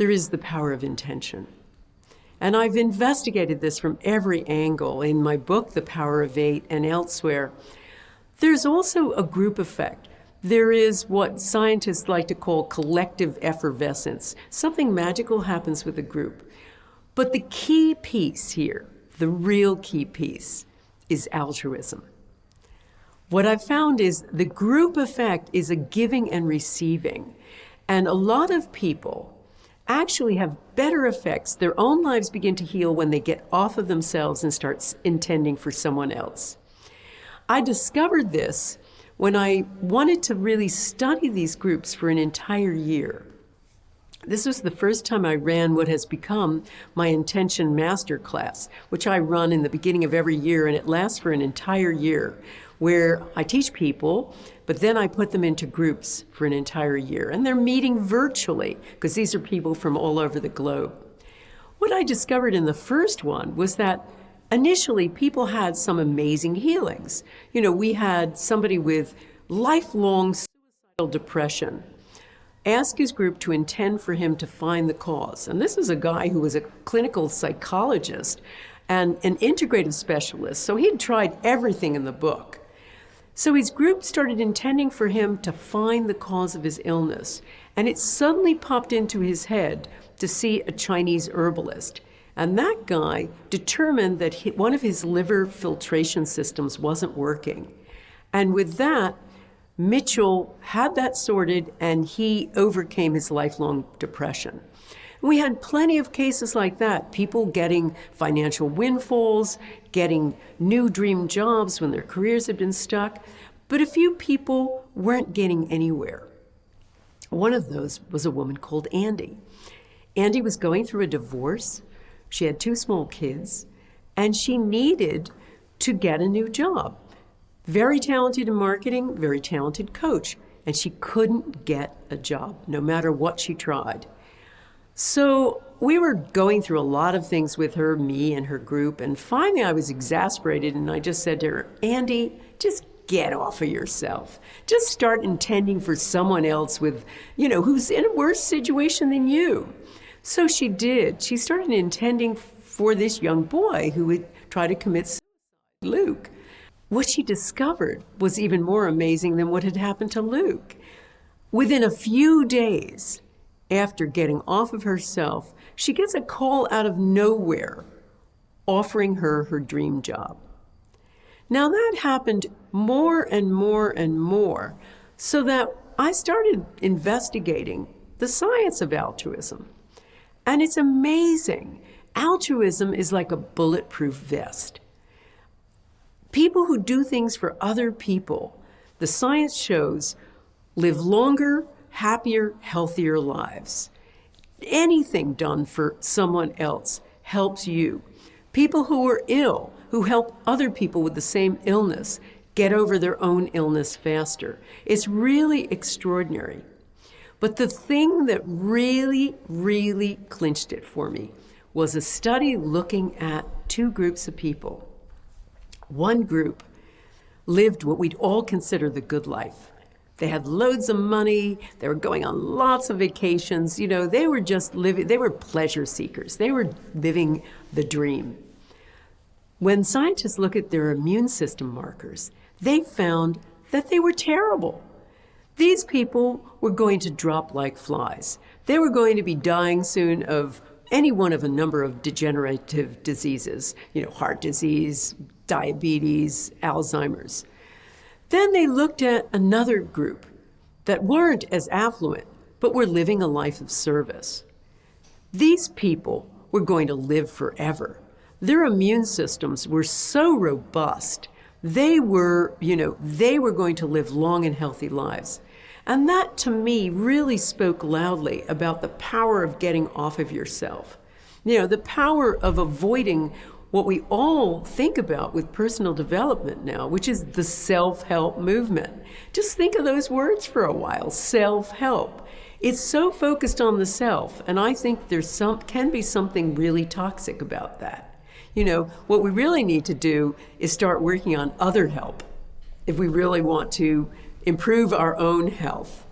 there is the power of intention. And I've investigated this from every angle in my book, The Power of Eight, and elsewhere. There's also a group effect. There is what scientists like to call collective effervescence. Something magical happens with a group. But the key piece here, the real key piece, is altruism. What I've found is the group effect is a giving and receiving. And a lot of people actually have better effects. Their own lives begin to heal when they get off of themselves and start intending for someone else. I discovered this when I wanted to really study these groups for an entire year. This was the first time I ran what has become my Intention Masterclass, which I run in the beginning of every year, and it lasts for an entire year, where I teach people, but then I put them into groups for an entire year. And they're meeting virtually, because these are people from all over the globe. What I discovered in the first one was that initially people had some amazing healings. You know, we had somebody with lifelong suicidal depression ask his group to intend for him to find the cause. And this was a guy who was a clinical psychologist and an integrative specialist, so he'd tried everything in the book. So his group started intending for him to find the cause of his illness, and it suddenly popped into his head to see a Chinese herbalist. And that guy determined that one of his liver filtration systems wasn't working. And with that, Mitchell had that sorted, and he overcame his lifelong depression. We had plenty of cases like that, people getting financial windfalls, getting new dream jobs when their careers had been stuck, but a few people weren't getting anywhere. One of those was a woman called Andy. Andy was going through a divorce. She had 2 small kids, and she needed to get a new job. Very talented in marketing, very talented coach, and she couldn't get a job, no matter what she tried. So we were going through a lot of things with her, me and her group, and finally I was exasperated, and I just said to her, Andy, just get off of yourself. Just start intending for someone else with, who's in a worse situation than you. So she did. She started intending for this young boy who would try to commit suicide, Luke. What she discovered was even more amazing than what had happened to Luke. Within a few days after getting off of herself, she gets a call out of nowhere offering her her dream job. Now that happened more and more and more, so that I started investigating the science of altruism. And it's amazing. Altruism is like a bulletproof vest. People who do things for other people, the science shows, live longer, happier, healthier lives. Anything done for someone else helps you. People who are ill, who help other people with the same illness, get over their own illness faster. It's really extraordinary. But the thing that really, really clinched it for me was a study looking at 2 groups of people. One group lived what we'd all consider the good life. They had loads of money, they were going on lots of vacations, they were just living, they were pleasure seekers, they were living the dream. When scientists look at their immune system markers, they found that they were terrible. These people were going to drop like flies. They were going to be dying soon of any one of a number of degenerative diseases, heart disease, diabetes, Alzheimer's. Then they looked at another group that weren't as affluent, but were living a life of service. These people were going to live forever. Their immune systems were so robust. They were going to live long and healthy lives. And that, to me, really spoke loudly about the power of getting off of yourself. The power of avoiding what we all think about with personal development now, which is the self-help movement. Just think of those words for a while, self-help. It's so focused on the self, and I think can be something really toxic about that. What we really need to do is start working on other help if we really want to improve our own health.